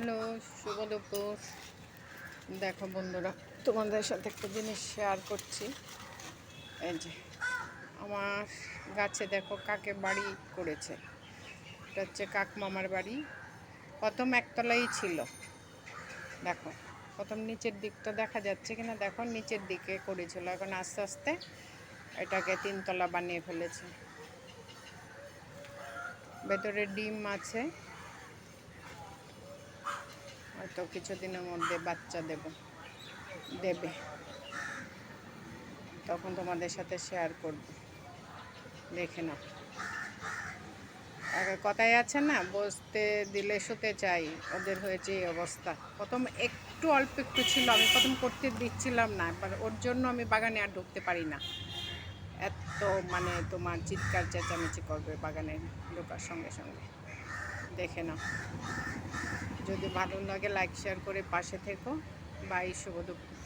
Hello, শুভ দুপুর। দেখো বন্ধুরা, তোমাদের সাথে একটা জিনিস শেয়ার করছি। এই যে আমার গাছে দেখো কাকে বাড়ি করেছে। এটা হচ্ছে কাক মামার বাড়ি। প্রথম একতলাই ছিল, দেখো প্রথম নিচের দিকটা দেখা যাচ্ছে কিনা, দেখো নিচের দিকে করেছিল, এখন আস্তে আস্তে এটাকে 3 তলা বানিয়ে ফেলেছে। ভেতরে ডিম আছে, হয়তো কিছুদিনের মধ্যে বাচ্চা দেবে, তখন তোমাদের সাথে শেয়ার করব, দেখে নাও। আগে কথায় আছে না, বসতে দিলে শুতে চাই, ওদের হয়েছে এই অবস্থা। প্রথম একটু অল্প একটু ছিল, আমি প্রথম করতে দিচ্ছিলাম না, এবার ওর জন্য আমি বাগানে আর ঢুকতে পারি না। এত মানে তোমার চিৎকার চেঁচামেচি করবে বাগানে ঢোকার সঙ্গে সঙ্গে। দেখে নাও, যদি ভালো লাগে লাইক শেয়ার করে পাশে থেকো। বাই, শুভ দুপুর।